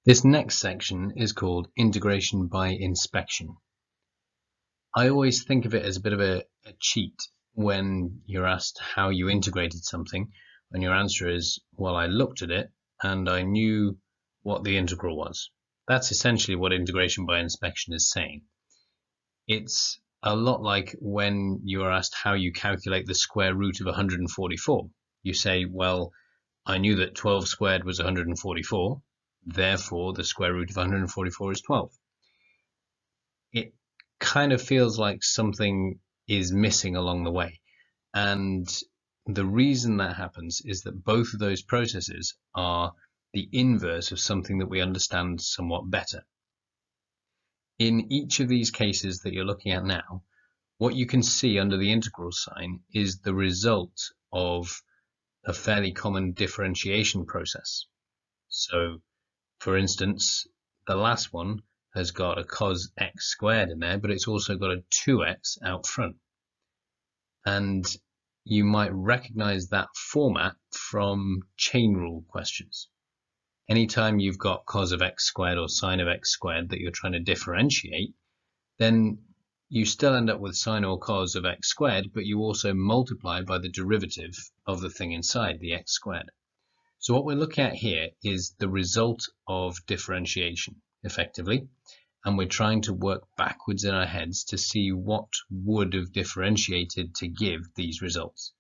This next section is called integration by inspection. I always think of it as a bit of a cheat when you're asked how you integrated something, and your answer is, well, I looked at it and I knew what the integral was. That's essentially what integration by inspection is saying. It's a lot like when you are asked how you calculate the square root of 144. You say, well, I knew that 12 squared was 144, therefore the square root of 144 is 12. It kind of feels like something is missing along the way. And the reason that happens is that both of those processes are the inverse of something that we understand somewhat better. In each of these cases that you're looking at now, what you can see under the integral sign is the result of a fairly common differentiation process. So, for instance, the last one has got a cos x squared in there, but it's also got a 2x out front. And you might recognize that format from chain rule questions. Anytime you've got cos of x squared or sine of x squared that you're trying to differentiate, then you still end up with sine or cos of x squared, but you also multiply by the derivative of the thing inside, the x squared. So what we're looking at here is the result of differentiation, effectively, and we're trying to work backwards in our heads to see what would have differentiated to give these results.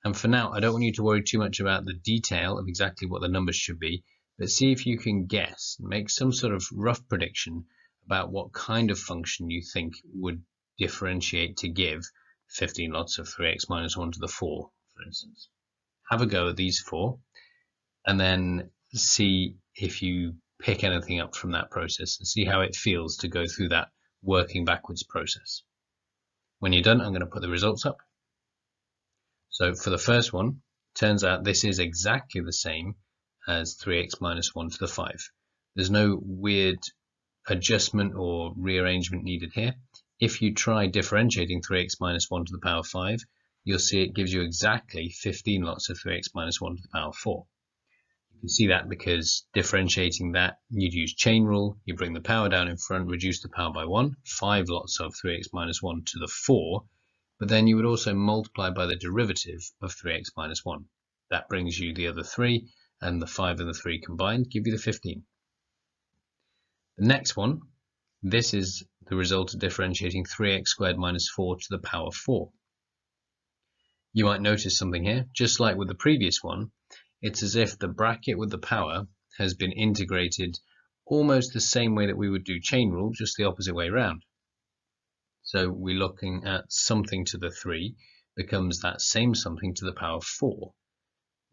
And for now, I don't want you to worry too much about the detail of exactly what the numbers should be, but see if you can guess, make some sort of rough prediction about what kind of function you think would differentiate to give 15 lots of 3x minus 1 to the 4, for instance. Have a go at these four, and then see if you pick anything up from that process and see how it feels to go through that working backwards process. When you're done, I'm going to put the results up. So for the first one, turns out this is exactly the same as 3x minus 1 to the 5. There's no weird adjustment or rearrangement needed here. If you try differentiating 3x minus 1 to the power 5, you'll see it gives you exactly 15 lots of 3x minus 1 to the power 4. You can see that because differentiating that, you'd use chain rule, you bring the power down in front, reduce the power by 1, 5 lots of 3x minus 1 to the 4, but then you would also multiply by the derivative of 3x minus 1. That brings you the other 3, and the 5 and the 3 combined give you the 15. The next one, this is the result of differentiating 3x squared minus 4 to the power 4. You might notice something here, just like with the previous one, it's as if the bracket with the power has been integrated almost the same way that we would do chain rule, just the opposite way around. So we're looking at something to the 3 becomes that same something to the power 4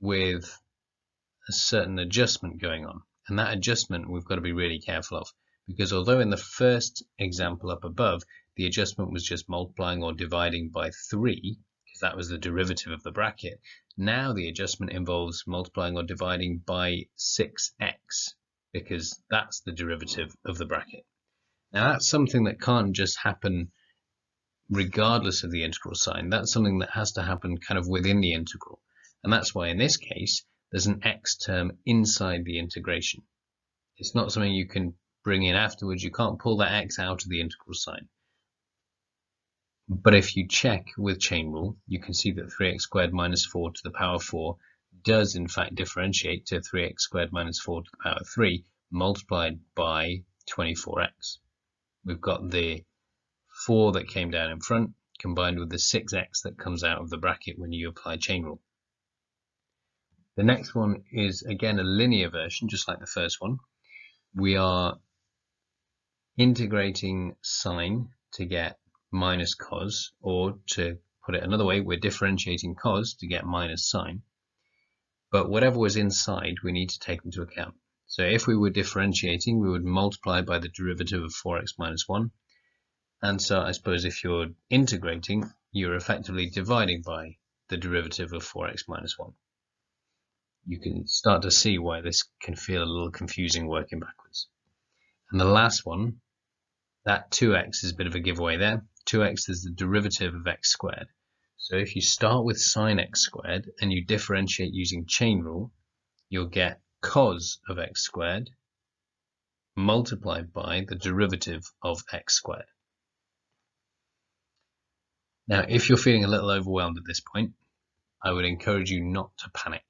with a certain adjustment going on. And that adjustment we've got to be really careful of, because although in the first example up above, the adjustment was just multiplying or dividing by 3, because that was the derivative of the bracket, now the adjustment involves multiplying or dividing by 6x, because that's the derivative of the bracket. Now that's something that can't just happen regardless of the integral sign. That's something that has to happen kind of within the integral. And that's why in this case, there's an x term inside the integration. It's not something you can bring in afterwards. You can't pull that x out of the integral sign. But if you check with chain rule, you can see that 3x squared minus 4 to the power 4 does in fact differentiate to 3x squared minus 4 to the power 3 multiplied by 24x. We've got the 4 that came down in front combined with the 6x that comes out of the bracket when you apply chain rule. The next one is again a linear version, just like the first one. We are integrating sine to get minus cos, or to put it another way, we're differentiating cos to get minus sine. But whatever was inside, we need to take into account. So if we were differentiating, we would multiply by the derivative of 4x minus 1. And so I suppose if you're integrating, you're effectively dividing by the derivative of 4x minus 1. You can start to see why this can feel a little confusing working backwards. And the last one, that 2x is a bit of a giveaway there. 2x is the derivative of x squared. So if you start with sine x squared and you differentiate using chain rule, you'll get cos of x squared multiplied by the derivative of x squared. Now, if you're feeling a little overwhelmed at this point, I would encourage you not to panic.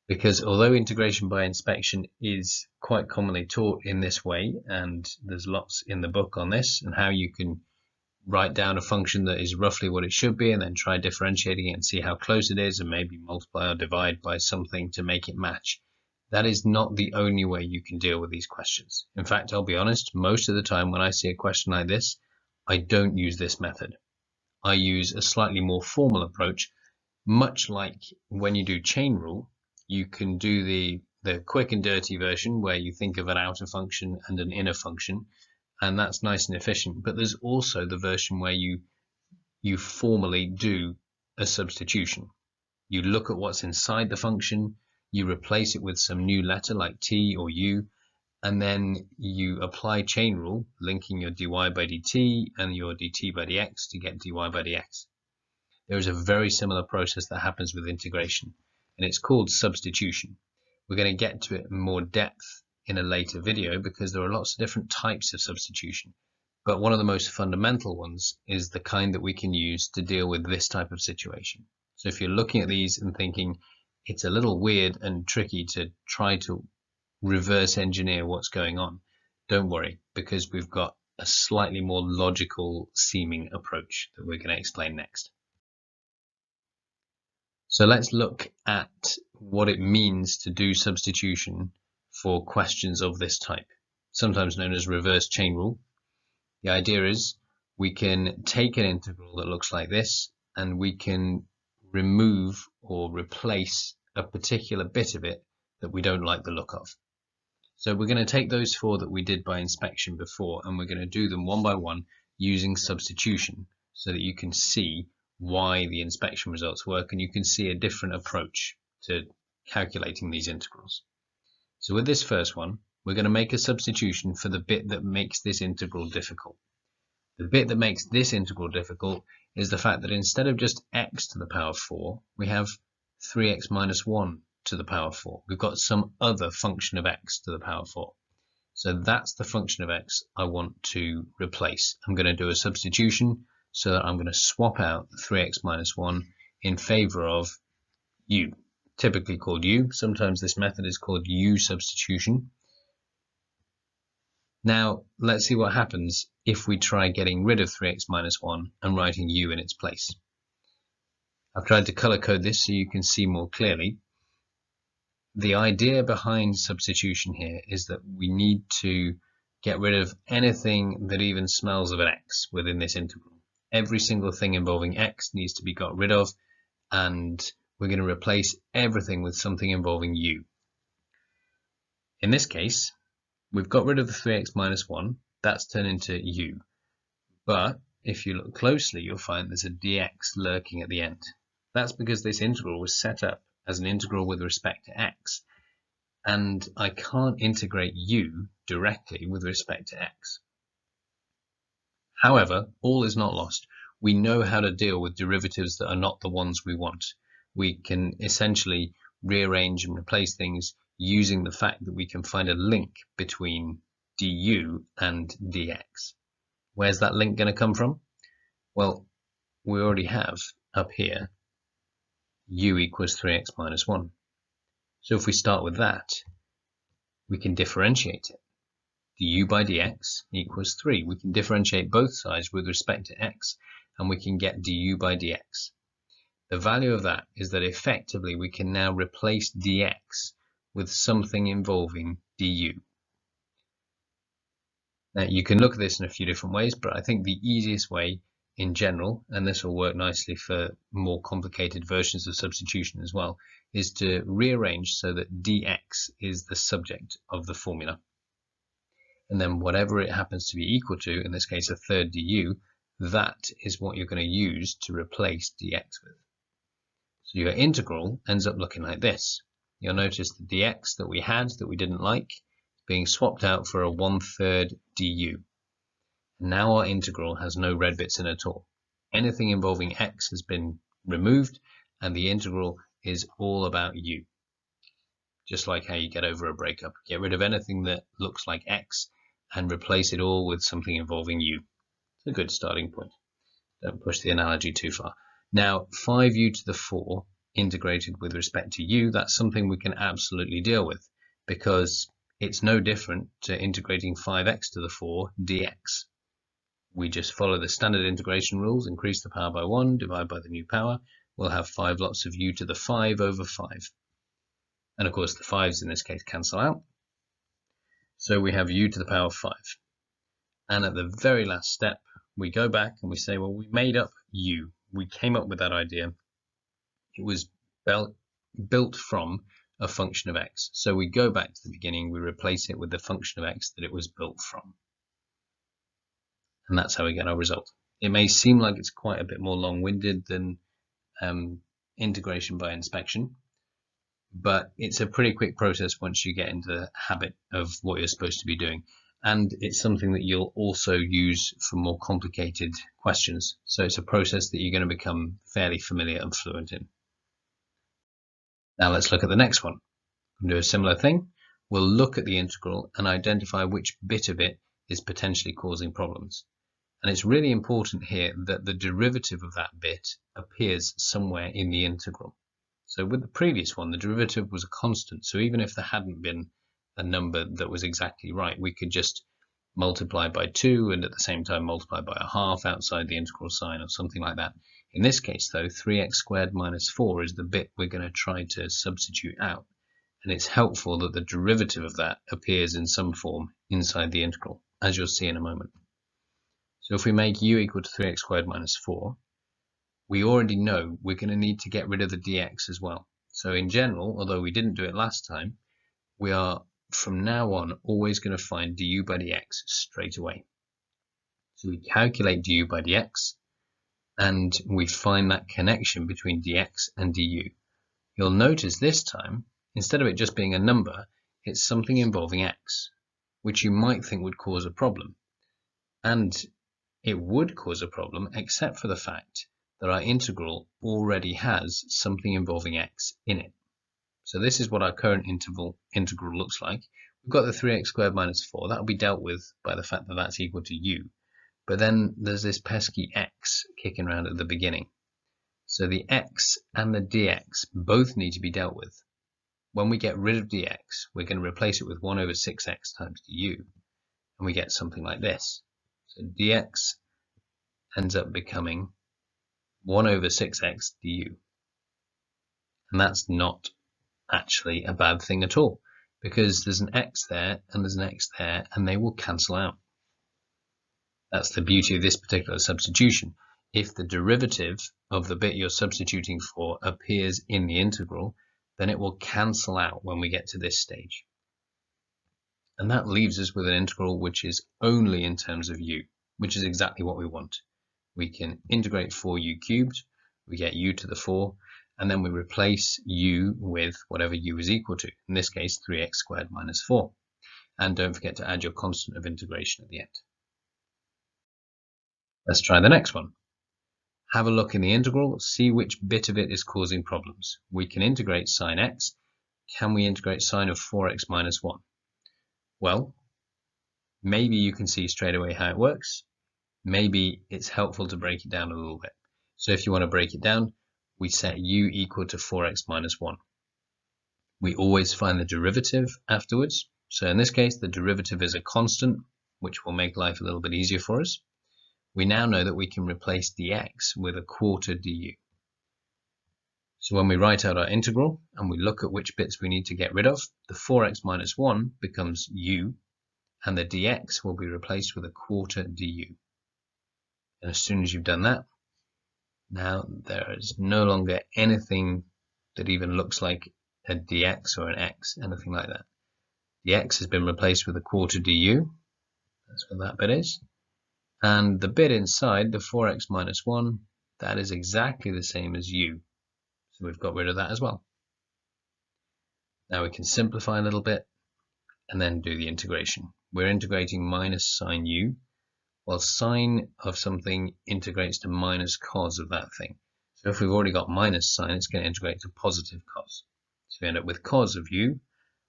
Because although integration by inspection is quite commonly taught in this way, and there's lots in the book on this and how you can write down a function that is roughly what it should be and then try differentiating it and see how close it is and maybe multiply or divide by something to make it match. That is not the only way you can deal with these questions. In fact, I'll be honest, most of the time when I see a question like this, I don't use this method. I use a slightly more formal approach, much like when you do chain rule. You can do the quick and dirty version where you think of an outer function and an inner function, and that's nice and efficient. But there's also the version where you formally do a substitution. You look at what's inside the function, you replace it with some new letter like t or u, and then you apply chain rule, linking your dy by dt and your dt by dx to get dy by dx. There is a very similar process that happens with integration, and it's called substitution. We're going to get to it in more depth in a later video because there are lots of different types of substitution. But one of the most fundamental ones is the kind that we can use to deal with this type of situation. So if you're looking at these and thinking it's a little weird and tricky to try to reverse engineer what's going on, don't worry, because we've got a slightly more logical seeming approach that we're going to explain next. So let's look at what it means to do substitution for questions of this type, sometimes known as reverse chain rule. The idea is we can take an integral that looks like this and we can remove or replace a particular bit of it that we don't like the look of. So we're going to take those four that we did by inspection before and we're going to do them one by one using substitution so that you can see why the inspection results work and you can see a different approach to calculating these integrals. So with this first one, we're going to make a substitution for the bit that makes this integral difficult. The bit that makes this integral difficult is the fact that instead of just x to the power 4, we have 3x minus 1 to the power 4. We've got some other function of x to the power 4. So that's the function of x I want to replace. I'm going to do a substitution so that I'm going to swap out 3x minus 1 in favor of u, typically called u. Sometimes this method is called u substitution. Now let's see what happens if we try getting rid of 3x minus 1 and writing u in its place. I've tried to color code this so you can see more clearly. The idea behind substitution here is that we need to get rid of anything that even smells of an x within this integral. Every single thing involving x needs to be got rid of, and we're going to replace everything with something involving u. In this case, we've got rid of the 3x minus 1, that's turned into u. But if you look closely, you'll find there's a dx lurking at the end. That's because this integral was set up as an integral with respect to x, and I can't integrate u directly with respect to x. However, all is not lost. We know how to deal with derivatives that are not the ones we want. We can essentially rearrange and replace things using the fact that we can find a link between du and dx. Where's that link going to come from? Well, we already have up here u equals 3x minus 1. So if we start with that, we can differentiate it. Du by dx equals 3. We can differentiate both sides with respect to x, and we can get du by dx. The value of that is that effectively we can now replace dx with something involving du. Now you can look at this in a few different ways, but I think the easiest way in general, and this will work nicely for more complicated versions of substitution as well, is to rearrange so that dx is the subject of the formula. And then whatever it happens to be equal to, in this case a third du, that is what you're going to use to replace dx with. So your integral ends up looking like this. You'll notice the dx that we had that we didn't like being swapped out for a 1/3 du. Now our integral has no red bits in it at all. Anything involving x has been removed and the integral is all about u. just like how you get over a breakup. Get rid of anything that looks like x and replace it all with something involving u. It's a good starting point. Don't push the analogy too far. Now, 5u to the 4 integrated with respect to u, that's something we can absolutely deal with, because it's no different to integrating 5x to the 4 dx. We just follow the standard integration rules, increase the power by 1, divide by the new power. We'll have 5 lots of u to the 5 over 5. And of course the 5's in this case cancel out. So we have u to the power of 5. And at the very last step, we go back and we say, well, we made up u. We came up with that idea. It was built from a function of x. So we go back to the beginning, we replace it with the function of x that it was built from. And that's how we get our result. It may seem like it's quite a bit more long-winded than integration by inspection, but it's a pretty quick process once you get into the habit of what you're supposed to be doing. And it's something that you'll also use for more complicated questions. So it's a process that you're going to become fairly familiar and fluent in. Now let's look at the next one. We'll do a similar thing. We'll look at the integral and identify which bit of it is potentially causing problems. And it's really important here that the derivative of that bit appears somewhere in the integral. So with the previous one, the derivative was a constant. So even if there hadn't been a number that was exactly right, we could just multiply by 2 and at the same time multiply by a half outside the integral sign or something like that. In this case though, 3x squared minus 4 is the bit we're going to try to substitute out. And it's helpful that the derivative of that appears in some form inside the integral, as you'll see in a moment. So if we make u equal to 3x squared minus 4, we already know we're going to need to get rid of the dx as well. So in general, although we didn't do it last time, we are from now on always going to find du by dx straight away. So we calculate du by dx and we find that connection between dx and du. You'll notice this time, instead of it just being a number, it's something involving x, which you might think would cause a problem. And it would cause a problem except for the fact that our integral already has something involving x in it. So this is what our current integral looks like. We've got the 3x squared minus 4. That will be dealt with by the fact that that's equal to u. But then there's this pesky x kicking around at the beginning. So the x and the dx both need to be dealt with. When we get rid of dx, we're going to replace it with 1 over 6x times du. And we get something like this. So dx ends up becoming 1 over 6x du. And that's not actually a bad thing at all, because there's an x there and there's an x there and they will cancel out. That's the beauty of this particular substitution. If the derivative of the bit you're substituting for appears in the integral, then it will cancel out when we get to this stage. And that leaves us with an integral which is only in terms of u, which is exactly what we want. We can integrate 4u cubed, we get u to the 4, and then we replace u with whatever u is equal to, in this case 3x squared minus 4. And don't forget to add your constant of integration at the end. Let's try the next one. Have a look in the integral, see which bit of it is causing problems. We can integrate sine x. Can we integrate sine of 4x minus 1? Well, maybe you can see straight away how it works. Maybe it's helpful to break it down a little bit. So if you want to break it down, we set u equal to 4x minus 1. We always find the derivative afterwards. So in this case, the derivative is a constant, which will make life a little bit easier for us. We now know that we can replace dx with a quarter du. So when we write out our integral and we look at which bits we need to get rid of, the 4x minus 1 becomes u, and the dx will be replaced with a quarter du. And as soon as you've done that, now there is no longer anything that even looks like a dx or an x, anything like that. The x has been replaced with a quarter du. That's what that bit is. And the bit inside, the 4x minus 1, that is exactly the same as u. So we've got rid of that as well. Now we can simplify a little bit and then do the integration. We're integrating minus sine u, while sine of something integrates to minus cos of that thing. So if we've already got minus sine, it's going to integrate to positive cos. So we end up with cos of u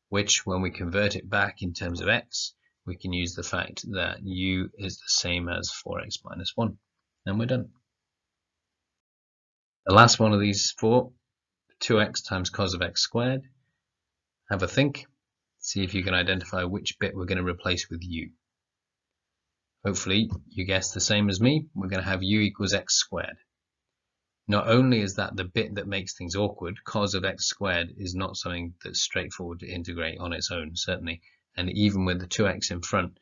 which when we convert it back in terms of x, we can use the fact that u is the same as 4x minus 1, and we're done. The last one of these four, 2x times cos of x squared. Have a think, see if you can identify which bit we're going to replace with u. Hopefully you guessed the same as me, we're going to have u equals x squared. Not only is that the bit that makes things awkward, cos of x squared is not something that's straightforward to integrate on its own, certainly, and even with the 2x in front,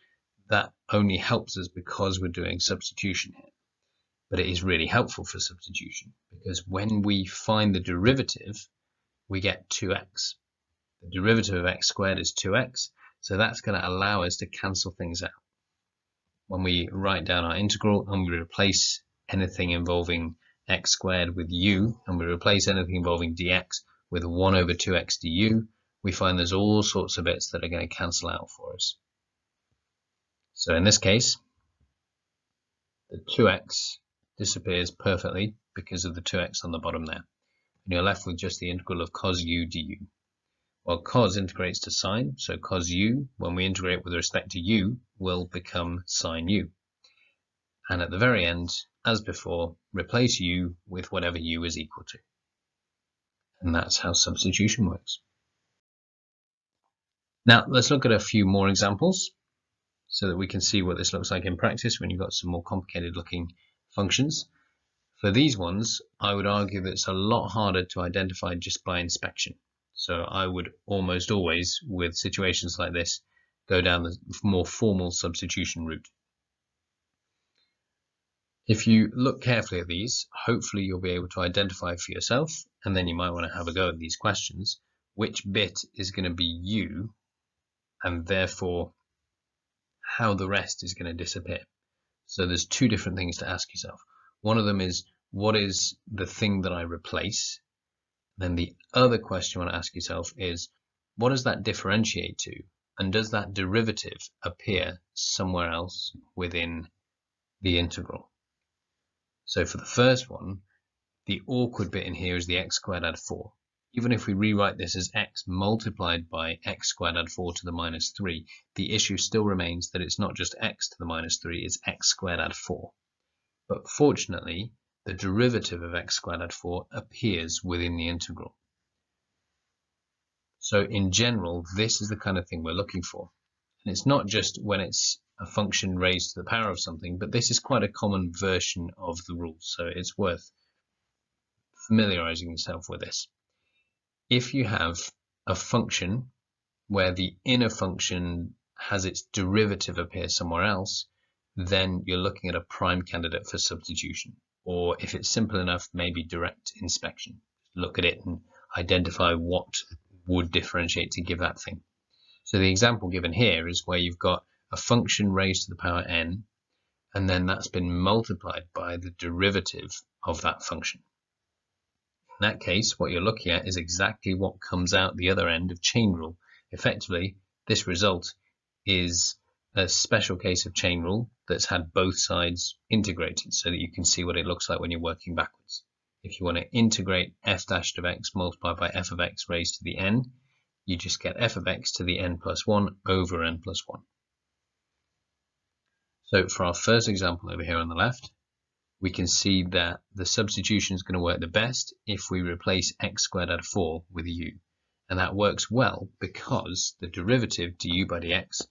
that only helps us because we're doing substitution here. But it is really helpful for substitution, because when we find the derivative, we get 2x. The derivative of x squared is 2x, so that's going to allow us to cancel things out. When we write down our integral and we replace anything involving x squared with u, and we replace anything involving dx with 1 over 2x du, we find there's all sorts of bits that are going to cancel out for us. So in this case, the 2x disappears perfectly because of the 2x on the bottom there. And you're left with just the integral of cos u du. Well, cos integrates to sine, so cos u, when we integrate with respect to u, will become sine u. And at the very end, as before, replace u with whatever u is equal to. And that's how substitution works. Now, let's look at a few more examples so that we can see what this looks like in practice when you've got some more complicated looking functions. For these ones, I would argue that it's a lot harder to identify just by inspection. So I would almost always, with situations like this, go down the more formal substitution route. If you look carefully at these, hopefully you'll be able to identify for yourself, and then you might want to have a go at these questions, which bit is going to be u, and therefore how the rest is going to disappear. So there's two different things to ask yourself. One of them is, what is the thing that I replace? Then the other question you want to ask yourself is, what does that differentiate to? And does that derivative appear somewhere else within the integral? So for the first one, the awkward bit in here is the x squared add 4. Even if we rewrite this as x multiplied by x squared add 4 to the minus 3, the issue still remains that it's not just x to the minus 3, it's x squared add 4. But fortunately, the derivative of x squared add 4 appears within the integral. So in general, this is the kind of thing we're looking for. And it's not just when it's a function raised to the power of something, but this is quite a common version of the rule. So it's worth familiarizing yourself with this. If you have a function where the inner function has its derivative appear somewhere else, then you're looking at a prime candidate for substitution. Or if it's simple enough, maybe direct inspection. Look at it and identify what would differentiate to give that thing. So the example given here is where you've got a function raised to the power n, and then that's been multiplied by the derivative of that function. In that case, what you're looking at is exactly what comes out the other end of chain rule. Effectively, this result is a special case of chain rule that's had both sides integrated so that you can see what it looks like when you're working backwards. If you want to integrate f dashed of x multiplied by f of x raised to the n, you just get f of x to the n plus 1 over n plus 1. So for our first example over here on the left, we can see that the substitution is going to work the best if we replace x squared add 4 with u. And that works well because the derivative du by dx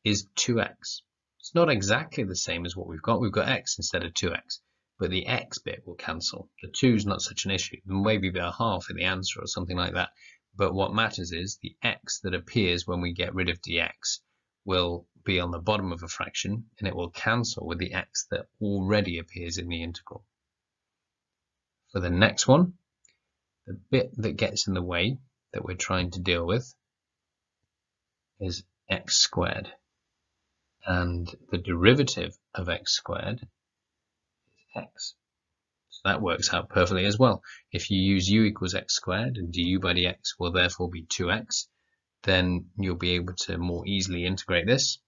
is 2x. It's not exactly the same as what we've got. We've got x instead of 2x, but the x bit will cancel. The 2 is not such an issue. There may be a half in the answer or something like that. But what matters is the x that appears when we get rid of dx will be on the bottom of a fraction, and it will cancel with the x that already appears in the integral. For the next one, the bit that gets in the way that we're trying to deal with is x squared. And the derivative of x squared is x. So that works out perfectly as well. If you use u equals x squared and du by dx will therefore be 2x, then you'll be able to more easily integrate this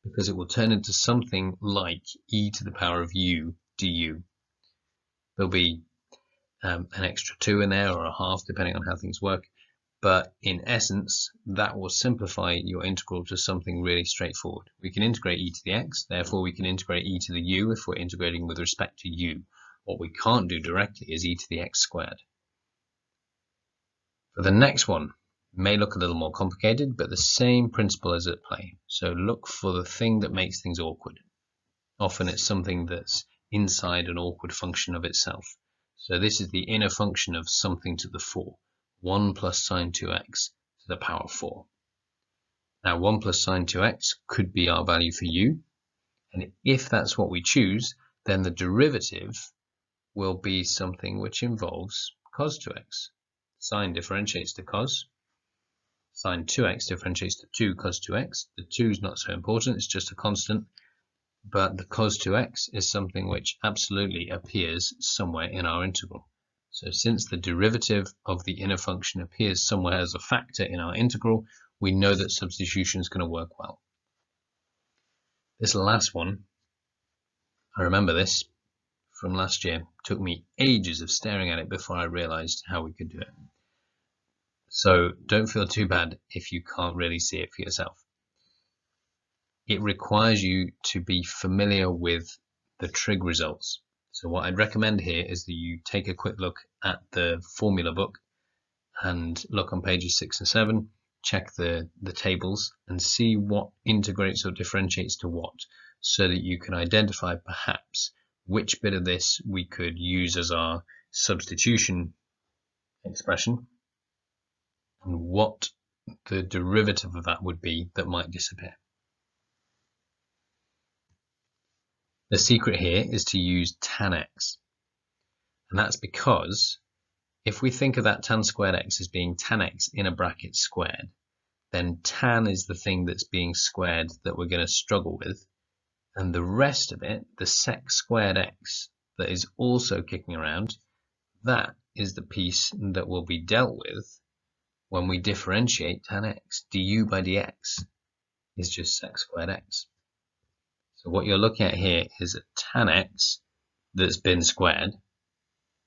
because it will turn into something like e to the power of u du. There'll be an extra 2 in there or a half depending on how things work, But in essence, that will simplify your integral to something really straightforward. We can integrate e to the x, therefore we can integrate e to the u if we're integrating with respect to u. What we can't do directly is e to the x squared. For the next one, may look a little more complicated, but the same principle is at play. So look for the thing that makes things awkward. Often it's something that's inside an awkward function of itself. So this is the inner function of something to the 4. 1 plus sine 2x to the power 4. Now 1 plus sine 2x could be our value for u, and if that's what we choose, then the derivative will be something which involves cos 2x. Sine differentiates to cos, sine 2x differentiates to 2 cos 2x. The 2 is not so important, it's just a constant, but the cos 2x is something which absolutely appears somewhere in our integral. So since the derivative of the inner function appears somewhere as a factor in our integral, we know that substitution is going to work well. This last one, I remember this from last year. It took me ages of staring at it before I realized how we could do it. So don't feel too bad if you can't really see it for yourself. It requires you to be familiar with the trig results. So what I'd recommend here is that you take a quick look at the formula book and look on pages 6 and 7, check the tables and see what integrates or differentiates to what, so that you can identify perhaps which bit of this we could use as our substitution expression and what the derivative of that would be that might disappear. The secret here is to use tan x, and that's because if we think of that tan squared x as being tan x in a bracket squared, then tan is the thing that's being squared that we're going to struggle with, and the rest of it, the sec squared x that is also kicking around, that is the piece that will be dealt with when we differentiate tan x. Du by dx is just sec squared x. So what you're looking at here is a tan x that's been squared.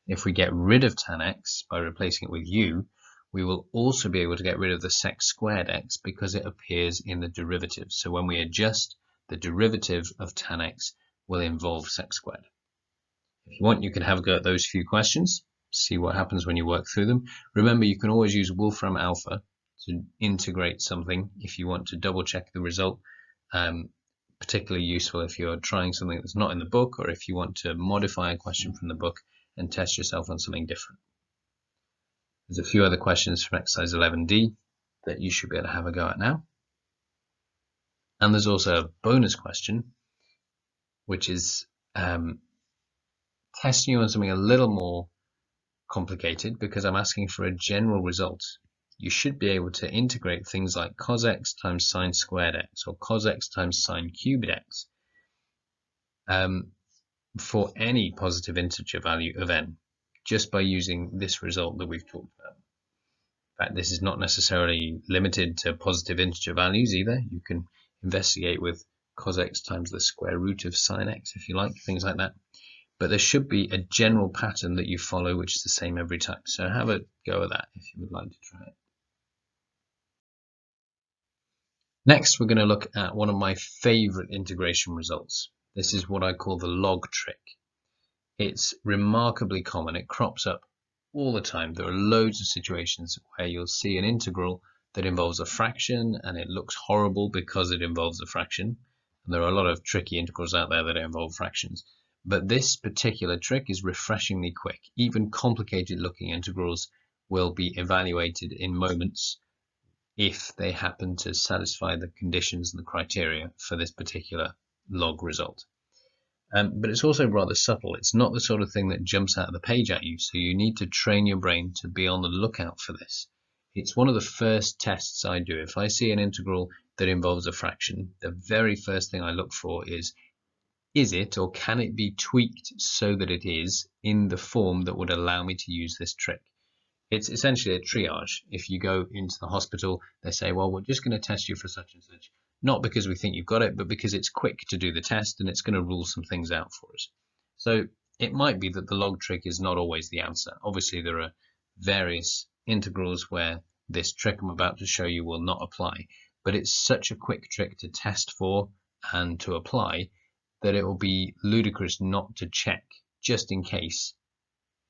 If we get rid of tan x by replacing it with u, we will also be able to get rid of the sec squared x because it appears in the derivative. So when we adjust, the derivative of tan x will involve sec squared. If you want, you can have a go at those few questions, see what happens when you work through them. Remember, you can always use Wolfram alpha to integrate something if you want to double check the result. Particularly useful if you're trying something that's not in the book, or if you want to modify a question from the book and test yourself on something different. There's a few other questions from exercise 11D that you should be able to have a go at now. And there's also a bonus question, which is testing you on something a little more complicated because I'm asking for a general result. You should be able to integrate things like cos x times sine squared x or cos x times sine cubed x for any positive integer value of n, just by using this result that we've talked about. In fact, this is not necessarily limited to positive integer values either. You can investigate with cos x times the square root of sine x if you like, things like that. But there should be a general pattern that you follow which is the same every time. So have a go at that if you would like to try it. Next, we're going to look at one of my favorite integration results. This is what I call the log trick. It's remarkably common. It crops up all the time. There are loads of situations where you'll see an integral that involves a fraction and it looks horrible because it involves a fraction. And there are a lot of tricky integrals out there that involve fractions. But this particular trick is refreshingly quick. Even complicated looking integrals will be evaluated in moments if they happen to satisfy the conditions and the criteria for this particular log result. But it's also rather subtle. It's not the sort of thing that jumps out of the page at you, so you need to train your brain to be on the lookout for this. It's one of the first tests I do. If I see an integral that involves a fraction, the very first thing I look for is it or can it be tweaked so that it is in the form that would allow me to use this trick? It's essentially a triage. If you go into the hospital, they say, well, we're just going to test you for such and such. Not because we think you've got it, but because it's quick to do the test and it's going to rule some things out for us. So it might be that the log trick is not always the answer. Obviously, there are various integrals where this trick I'm about to show you will not apply, but it's such a quick trick to test for and to apply that it will be ludicrous not to check just in case,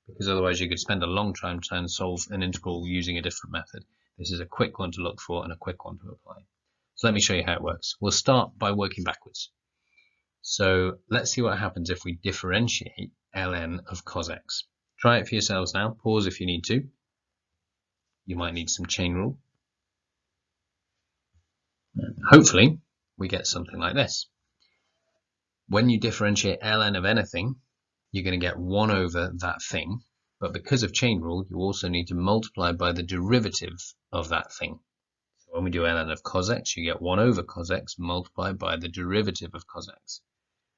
because otherwise you could spend a long time trying to solve an integral using a different method. This is a quick one to look for and a quick one to apply. So let me show you how it works. We'll start by working backwards. So let's see what happens if we differentiate ln of cos x. Try it for yourselves now. Pause if you need to. You might need some chain rule. Hopefully we get something like this. When you differentiate ln of anything, you're going to get 1 over that thing, but because of chain rule you also need to multiply by the derivative of that thing. So when we do ln of cos x, you get 1 over cos x multiplied by the derivative of cos x,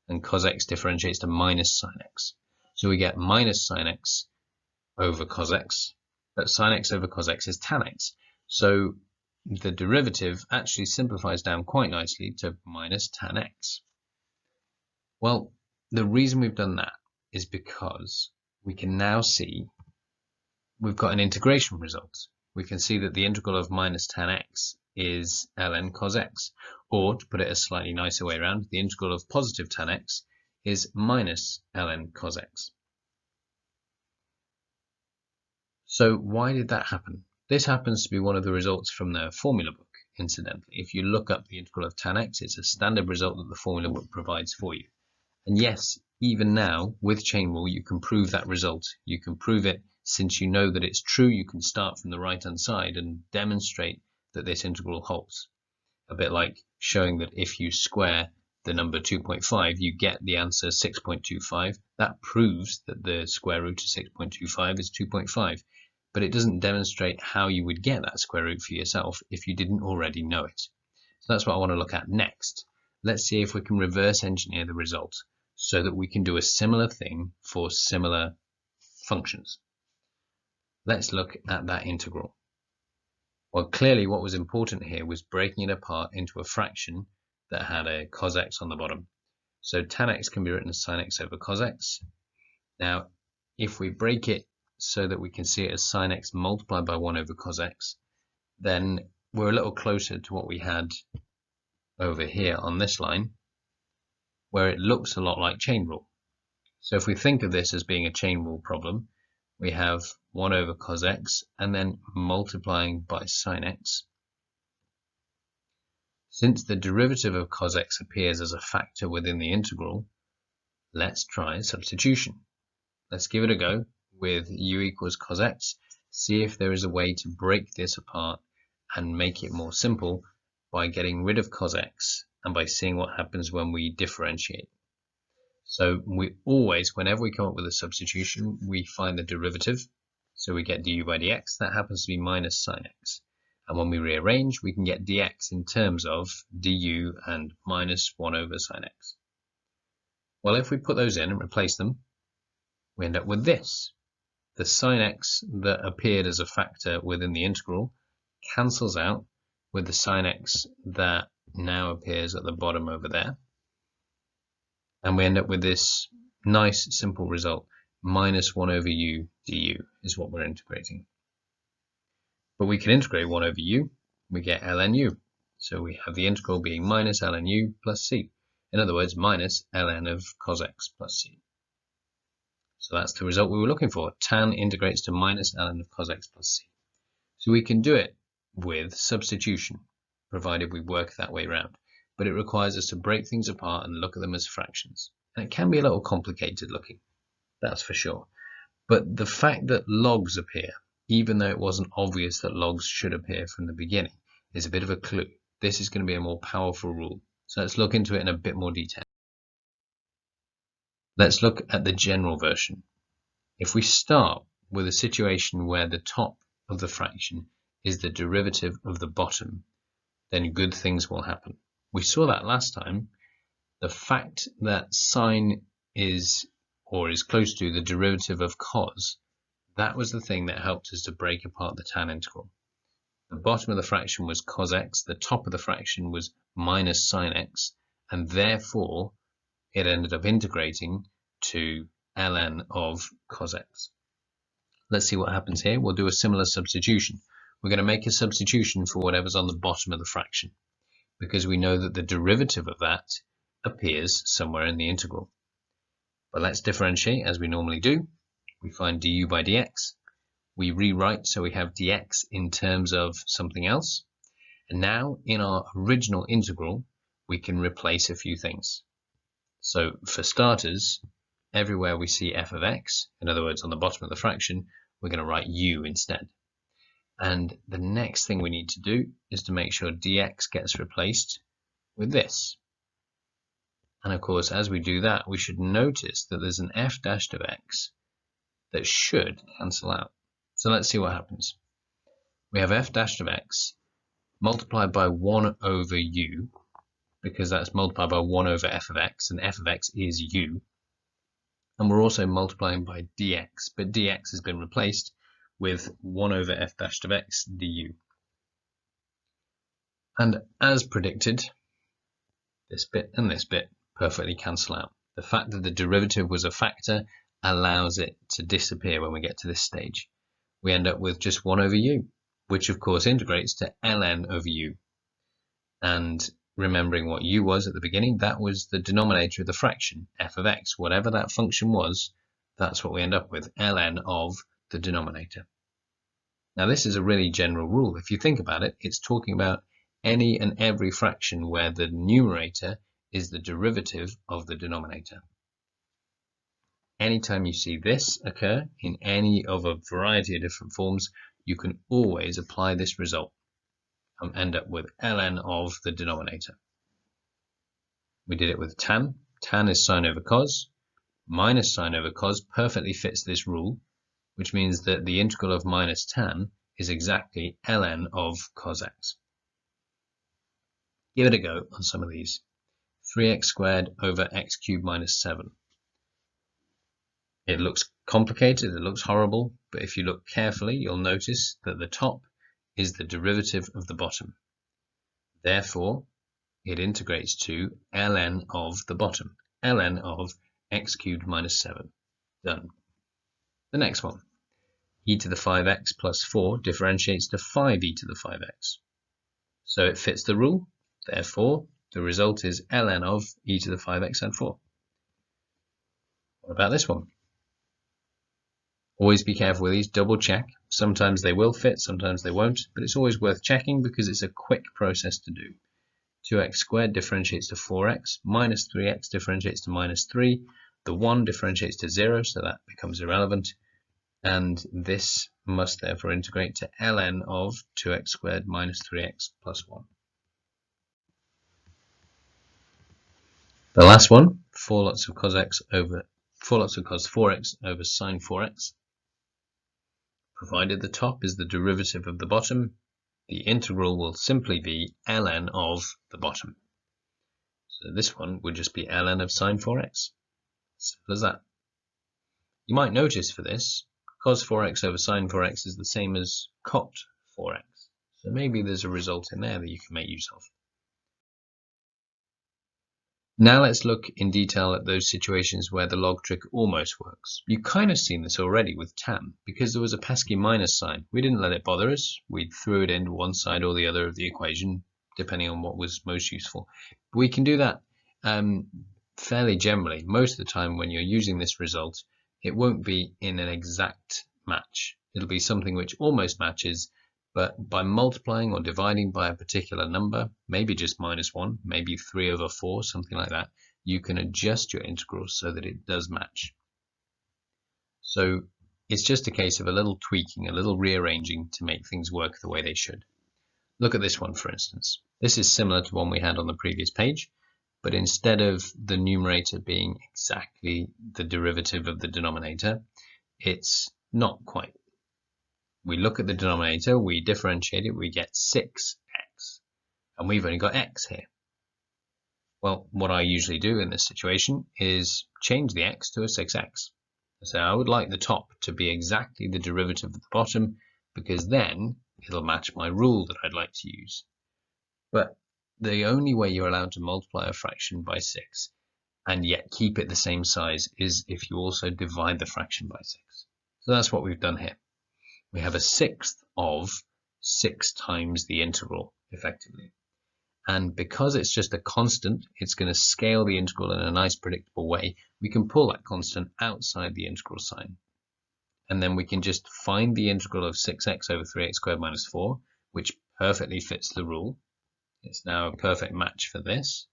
and cos x differentiates to minus sin x. So we get minus sin x over cos x, but sin x over cos x is tan x. So the derivative actually simplifies down quite nicely to minus tan x. Well, the reason we've done that is because we can now see we've got an integration result. We can see that the integral of minus tan x is ln cos x, or to put it a slightly nicer way around, the integral of positive tan x is minus ln cos x. So why did that happen? This happens to be one of the results from the formula book, incidentally. If you look up the integral of tan x, it's a standard result that the formula book provides for you. And yes, even now, with chain rule, you can prove that result. You can prove it since you know that it's true. You can start from the right-hand side and demonstrate that this integral holds. A bit like showing that if you square the number 2.5, you get the answer 6.25. That proves that the square root of 6.25 is 2.5. But it doesn't demonstrate how you would get that square root for yourself if you didn't already know it. So that's what I want to look at next. Let's see if we can reverse engineer the result so that we can do a similar thing for similar functions. Let's look at that integral. Well, clearly what was important here was breaking it apart into a fraction that had a cos x on the bottom. So tan x can be written as sin x over cos x. Now, if we break it so that we can see it as sin x multiplied by 1 over cos x, then we're a little closer to what we had over here on this line, where it looks a lot like chain rule. So if we think of this as being a chain rule problem, we have 1 over cos x and then multiplying by sin x. Since the derivative of cos x appears as a factor within the integral, let's try substitution. Let's give it a go with u equals cos x, see if there is a way to break this apart and make it more simple by getting rid of cos x and by seeing what happens when we differentiate. So we always, whenever we come up with a substitution, we find the derivative. So we get du by dx, that happens to be minus sin x. And when we rearrange, we can get dx in terms of du and minus 1 over sin x. Well, if we put those in and replace them, we end up with this. The sin x that appeared as a factor within the integral cancels out with the sin x that now appears at the bottom over there. And we end up with this nice simple result. Minus 1 over u du is what we're integrating. But we can integrate 1 over u, we get ln u. So we have the integral being minus ln u plus c. In other words, minus ln of cos x plus c. So that's the result we were looking for. Tan integrates to minus ln of cos x plus c. So we can do it with substitution, provided we work that way around. But it requires us to break things apart and look at them as fractions. And it can be a little complicated looking, that's for sure. But the fact that logs appear, even though it wasn't obvious that logs should appear from the beginning, is a bit of a clue. This is going to be a more powerful rule. So let's look into it in a bit more detail. Let's look at the general version. If we start with a situation where the top of the fraction is the derivative of the bottom, then good things will happen. We saw that last time. The fact that sine is, or is close to, the derivative of cos, that was the thing that helped us to break apart the tan integral. The bottom of the fraction was cos x, the top of the fraction was minus sin x, and therefore it ended up integrating to ln of cos x. Let's see what happens here. We'll do a similar substitution. we're going to make a substitution for whatever's on the bottom of the fraction, because we know that the derivative of that appears somewhere in the integral. But let's differentiate as we normally do. We find du by dx. We rewrite so we have dx in terms of something else. And now in our original integral, we can replace a few things. So for starters, everywhere we see f of x, in other words on the bottom of the fraction, we're going to write u instead. And the next thing we need to do is to make sure dx gets replaced with this. And of course, as we do that, we should notice that there's an f dashed of x that should cancel out. So let's see what happens. We have f dashed of x multiplied by 1 over u, because that's multiplied by 1 over f of x, and f of x is u. And we're also multiplying by dx, but dx has been replaced with 1 over f dashed of x du. And as predicted, this bit and this bit perfectly cancel out. The fact that the derivative was a factor allows it to disappear when we get to this stage. We end up with just 1 over u, which of course integrates to ln over u. And remembering what u was at the beginning, that was the denominator of the fraction, f of x. Whatever that function was, that's what we end up with, ln of the denominator. Now this is a really general rule. If you think about it, it's talking about any and every fraction where the numerator is the derivative of the denominator. Anytime you see this occur in any of a variety of different forms, you can always apply this result and end up with ln of the denominator. We did it with tan. Tan is sine over cos. Minus sine over cos perfectly fits this rule, which means that the integral of minus tan is exactly ln of cos x. Give it a go on some of these. 3x squared over x cubed minus 7. It looks complicated, it looks horrible, but if you look carefully, you'll notice that the top is the derivative of the bottom. Therefore, it integrates to ln of the bottom, ln of x cubed minus 7. Done. The next one, e to the 5x plus 4 differentiates to 5e to the 5x. So it fits the rule, therefore the result is ln of e to the 5x and 4. What about this one? Always be careful with these, double check. Sometimes they will fit, sometimes they won't, but it's always worth checking because it's a quick process to do. 2x squared differentiates to 4x, minus 3x differentiates to minus 3, the 1 differentiates to 0, so that becomes irrelevant, and this must therefore integrate to ln of 2x squared minus 3x plus 1. The last one, 4 lots of cos 4x over sine 4x. Provided the top is the derivative of the bottom, the integral will simply be ln of the bottom. So this one would just be ln of sine 4x. Simple as that. You might notice for this, cos 4x over sine 4x is the same as cot 4x. So maybe there's a result in there that you can make use of. Now let's look in detail at those situations where the log trick almost works. You've kind of seen this already with tan, because there was a pesky minus sign. We didn't let it bother us. We threw it into one side or the other of the equation, depending on what was most useful. But we can do that fairly generally. Most of the time when you're using this result, it won't be in an exact match. It'll be something which almost matches, but by multiplying or dividing by a particular number, maybe just minus 1, maybe 3 over 4, something like that, you can adjust your integral so that it does match. So it's just a case of a little tweaking, a little rearranging to make things work the way they should. Look at this one, for instance. This is similar to one we had on the previous page, but instead of the numerator being exactly the derivative of the denominator, it's not quite. We look at the denominator, we differentiate it, we get 6x, and we've only got x here. Well, what I usually do in this situation is change the x to a 6x. So I would like the top to be exactly the derivative of the bottom, because then it'll match my rule that I'd like to use. But the only way you're allowed to multiply a fraction by 6 and yet keep it the same size is if you also divide the fraction by 6. So that's what we've done here. We have a sixth of 6 times the integral, effectively. And because it's just a constant, it's going to scale the integral in a nice predictable way. We can pull that constant outside the integral sign. And then we can just find the integral of 6x over 3x squared minus 4, which perfectly fits the rule. It's now a perfect match for this.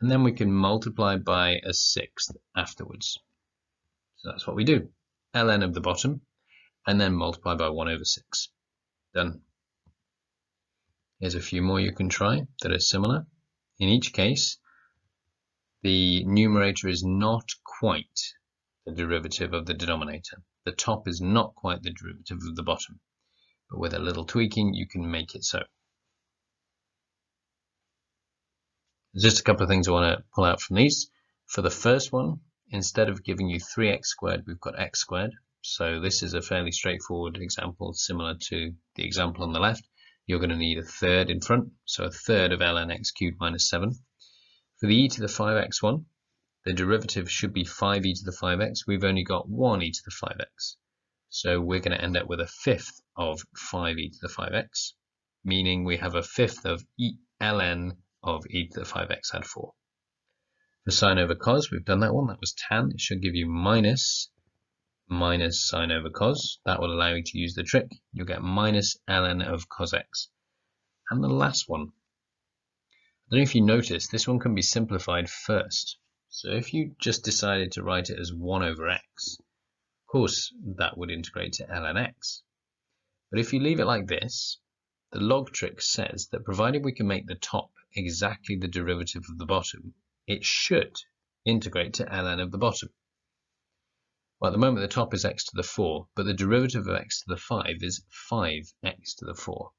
And then we can multiply by a sixth afterwards. So that's what we do. ln of the bottom, and then multiply by 1 over 6. Done. Here's a few more you can try that are similar. In each case, the numerator is not quite the derivative of the denominator. The top is not quite the derivative of the bottom. But with a little tweaking, you can make it so. There's just a couple of things I want to pull out from these. For the first one, instead of giving you 3x squared, we've got x squared. So this is a fairly straightforward example, similar to the example on the left. You're going to need a third in front, so a third of ln x cubed minus 7. For the e to the 5x one, the derivative should be 5e to the 5x. We've only got 1e to the 5x. So we're going to end up with a fifth of 5e to the 5x, meaning we have a fifth of ln of e to the 5x add 4. For sine over cos, we've done that one. That was tan. It should give you minus sine over cos. That will allow you to use the trick. You'll get minus ln of cos x. And the last one. I don't know if you noticed, this one can be simplified first. So if you just decided to write it as 1 over x, of course that would integrate to ln x. But if you leave it like this, the log trick says that provided we can make the top exactly the derivative of the bottom, it should integrate to ln of the bottom. Well, at the moment the top is x to the 4, but the derivative of x to the 5 is 5x to the 4.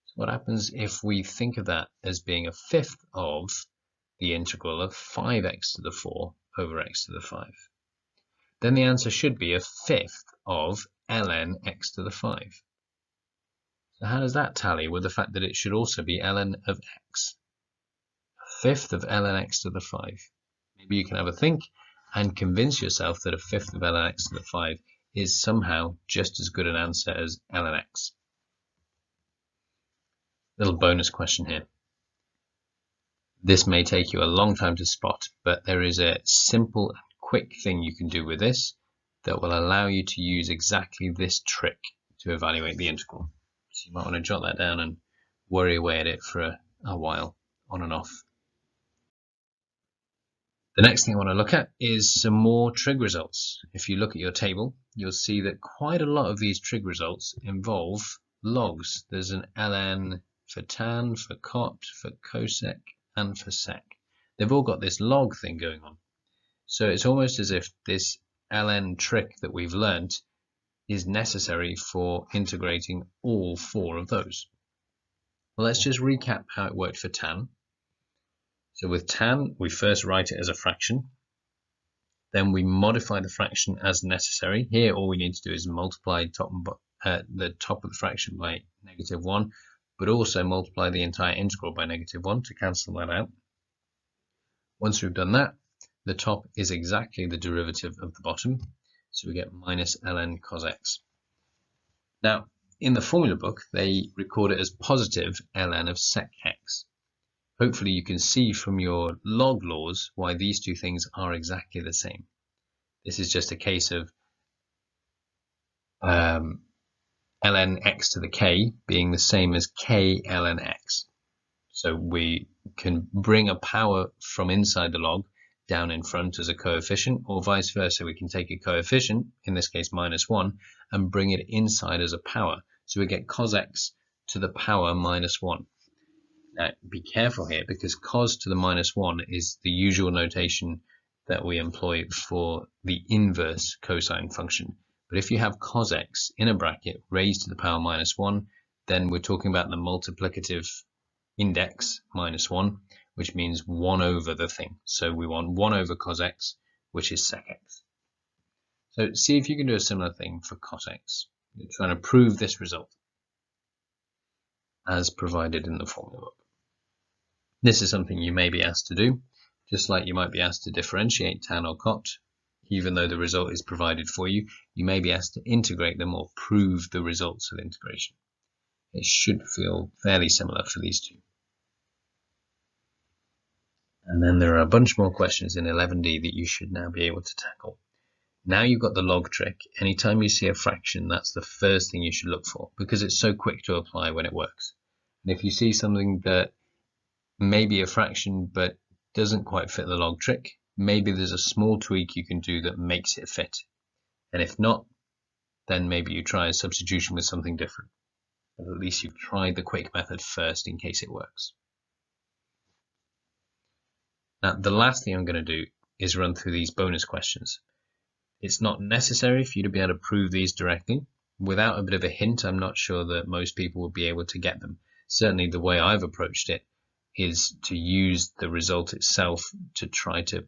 So what happens if we think of that as being a fifth of the integral of 5x to the 4 over x to the 5? Then the answer should be a fifth of ln x to the 5. So how does that tally with the fact that it should also be ln of x? A fifth of ln x to the 5. Maybe you can have a think and convince yourself that a fifth of ln x to the 5 is somehow just as good an answer as ln x. Little bonus question here. This may take you a long time to spot, but there is a simple and quick thing you can do with this that will allow you to use exactly this trick to evaluate the integral. So you might want to jot that down and worry away at it for a while, on and off. The next thing I want to look at is some more trig results. If you look at your table, you'll see that quite a lot of these trig results involve logs. There's an ln for tan, for cot, for cosec, and for sec. They've all got this log thing going on. So it's almost as if this ln trick that we've learnt is necessary for integrating all 4 of those. Well, let's just recap how it worked for tan. So with tan, we first write it as a fraction. Then we modify the fraction as necessary. Here, all we need to do is multiply the top of the fraction by -1, but also multiply the entire integral by -1 to cancel that out. Once we've done that, the top is exactly the derivative of the bottom, so we get minus ln cos x. Now, in the formula book, they record it as positive ln of sec x. Hopefully you can see from your log laws why these two things are exactly the same. This is just a case of ln x to the k being the same as k ln x. So we can bring a power from inside the log down in front as a coefficient, or vice versa. We can take a coefficient, in this case -1, and bring it inside as a power. So we get cos x to the power -1. Now, be careful here, because cos to the -1 is the usual notation that we employ for the inverse cosine function. But if you have cos x in a bracket raised to the power -1, then we're talking about the multiplicative index -1, which means 1 over the thing. So we want 1 over cos x, which is sec x. So see if you can do a similar thing for cos x. You're trying to prove this result as provided in the formula book. This is something you may be asked to do, just like you might be asked to differentiate tan or cot. Even though the result is provided for you, you may be asked to integrate them or prove the results of integration. It should feel fairly similar for these two. And then there are a bunch more questions in 11D that you should now be able to tackle. Now you've got the log trick. Anytime you see a fraction, that's the first thing you should look for because it's so quick to apply when it works. And if you see something that may be a fraction but doesn't quite fit the log trick, maybe there's a small tweak you can do that makes it fit. And if not, then maybe you try a substitution with something different. But at least you've tried the quick method first in case it works. Now, the last thing I'm going to do is run through these bonus questions. It's not necessary for you to be able to prove these directly. Without a bit of a hint, I'm not sure that most people will be able to get them. Certainly the way I've approached it is to use the result itself to try to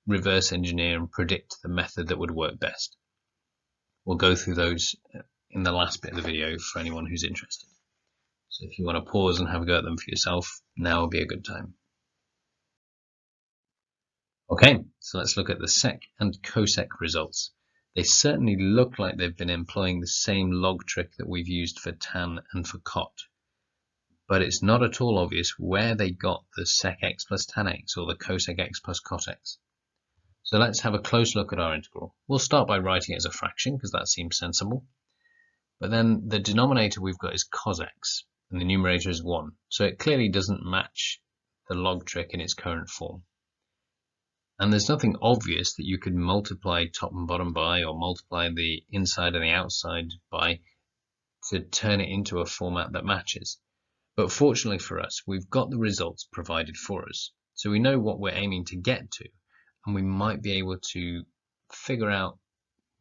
reverse engineer and predict the method that would work best. We'll go through those in the last bit of the video for anyone who's interested. So if you want to pause and have a go at them for yourself, now will be a good time. Okay, so let's look at the sec and cosec results. They certainly look like they've been employing the same log trick that we've used for tan and for cot, but it's not at all obvious where they got the sec x plus tan x or the cosec x plus cot x. So let's have a close look at our integral. We'll start by writing it as a fraction because that seems sensible, but then the denominator we've got is cos x and the numerator is 1, so it clearly doesn't match the log trick in its current form. And there's nothing obvious that you could multiply top and bottom by or multiply the inside and the outside by to turn it into a format that matches. But fortunately for us, we've got the results provided for us. So we know what we're aiming to get to, and we might be able to figure out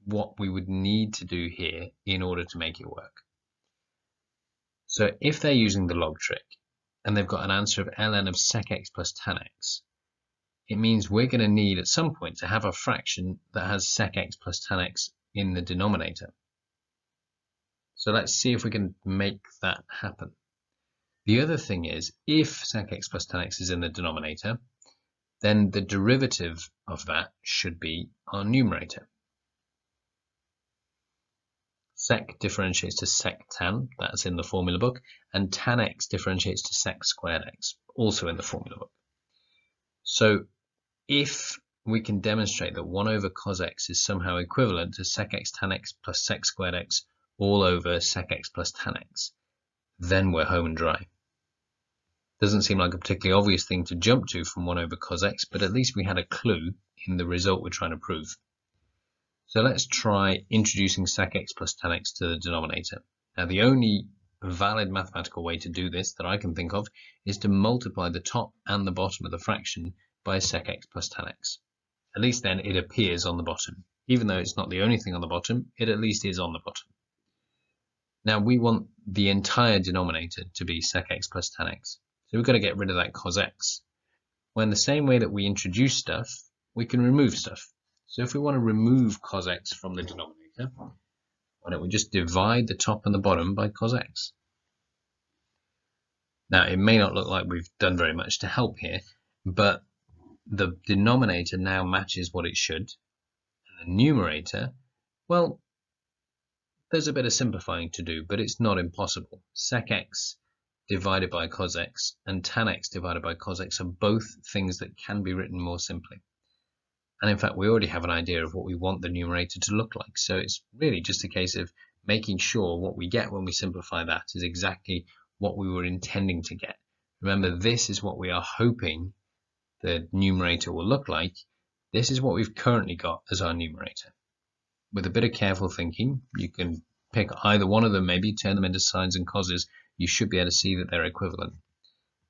what we would need to do here in order to make it work. So if they're using the log trick and they've got an answer of ln of sec x plus tan x, it means we're going to need at some point to have a fraction that has sec x plus tan x in the denominator. So let's see if we can make that happen. The other thing is, if sec x plus tan x is in the denominator, then the derivative of that should be our numerator. Sec differentiates to sec tan, that's in the formula book, and tan x differentiates to sec squared x, also in the formula book. So if we can demonstrate that 1 over cos x is somehow equivalent to sec x tan x plus sec squared x all over sec x plus tan x, then we're home and dry. Doesn't seem like a particularly obvious thing to jump to from 1 over cos x, but at least we had a clue in the result we're trying to prove. So let's try introducing sec x plus tan x to the denominator. Now the only valid mathematical way to do this that I can think of is to multiply the top and the bottom of the fraction by sec x plus tan x. At least then it appears on the bottom. Even though it's not the only thing on the bottom, it at least is on the bottom. Now we want the entire denominator to be sec x plus tan x. So we've got to get rid of that cos x. Well, in the same way that we introduce stuff, we can remove stuff. So if we want to remove cos x from the denominator, why don't we just divide the top and the bottom by cos x? Now it may not look like we've done very much to help here, but the denominator now matches what it should, and the numerator, well, there's a bit of simplifying to do, but it's not impossible. Sec x divided by cos x and tan x divided by cos x are both things that can be written more simply. And in fact, we already have an idea of what we want the numerator to look like. So it's really just a case of making sure what we get when we simplify that is exactly what we were intending to get. Remember, this is what we are hoping the numerator will look like. This is what we've currently got as our numerator. With a bit of careful thinking, you can pick either one of them, maybe turn them into sines and coses. You should be able to see that they're equivalent.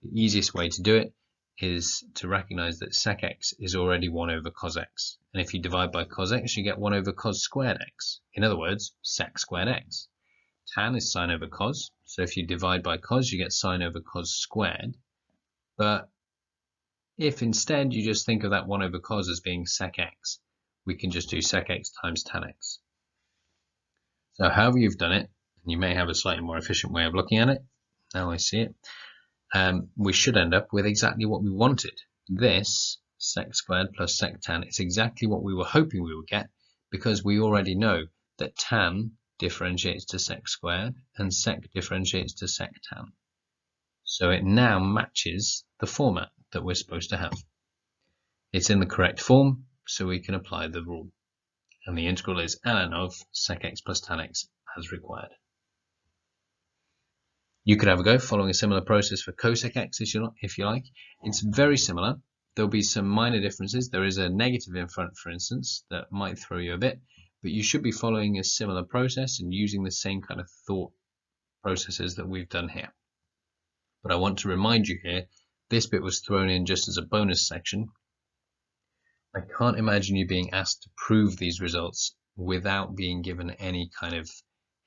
The easiest way to do it is to recognize that sec x is already 1 over cos x. And if you divide by cos x, you get 1 over cos squared x. In other words, sec squared x. Tan is sine over cos, so if you divide by cos, you get sine over cos squared. But if instead you just think of that 1 over cos as being sec x, we can just do sec x times tan x. So however you've done it, and you may have a slightly more efficient way of looking at it, now I see it, we should end up with exactly what we wanted. This, sec squared plus sec tan, is exactly what we were hoping we would get, because we already know that tan differentiates to sec squared and sec differentiates to sec tan. So it now matches the format that we're supposed to have. It's in the correct form, so we can apply the rule. And the integral is ln of sec x plus tan x as required. You could have a go following a similar process for cosec x if you like. It's very similar. There'll be some minor differences. There is a negative in front, for instance, that might throw you a bit, but you should be following a similar process and using the same kind of thought processes that we've done here. But I want to remind you here, this bit was thrown in just as a bonus section. I can't imagine you being asked to prove these results without being given any kind of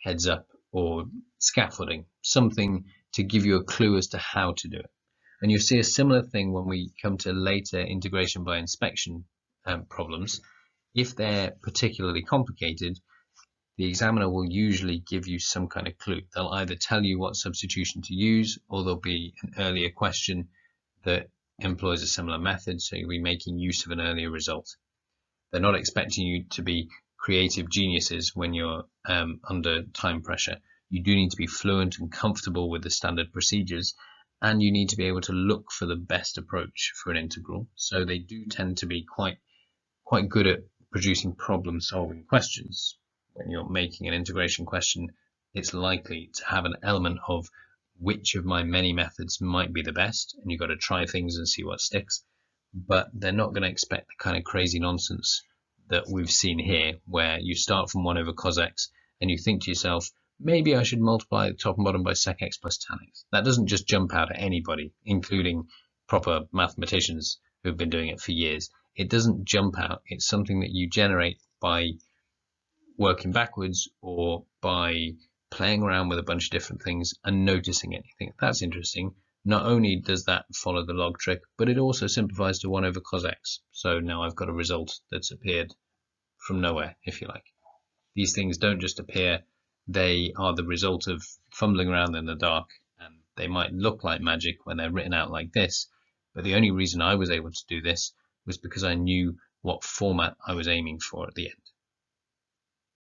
heads up or scaffolding, something to give you a clue as to how to do it. And you'll see a similar thing when we come to later integration by inspection problems. If they're particularly complicated, the examiner will usually give you some kind of clue. They'll either tell you what substitution to use, or there'll be an earlier question that employs a similar method, so you'll be making use of an earlier result. They're not expecting you to be creative geniuses when you're under time pressure. You do need to be fluent and comfortable with the standard procedures, and you need to be able to look for the best approach for an integral. So they do tend to be quite good at producing problem-solving questions. When you're making an integration question, it's likely to have an element of which of my many methods might be the best, and you've got to try things and see what sticks. But they're not going to expect the kind of crazy nonsense that we've seen here, where you start from 1 over cos x and you think to yourself, maybe I should multiply the top and bottom by sec x plus tan x. That doesn't just jump out at anybody, including proper mathematicians who've been doing it for years. It doesn't jump out. It's something that you generate by working backwards or by playing around with a bunch of different things and noticing it. You think, that's interesting. Not only does that follow the log trick, but it also simplifies to 1 over cos x. So now I've got a result that's appeared from nowhere, if you like. These things don't just appear. They are the result of fumbling around in the dark, and they might look like magic when they're written out like this. But the only reason I was able to do this was because I knew what format I was aiming for at the end.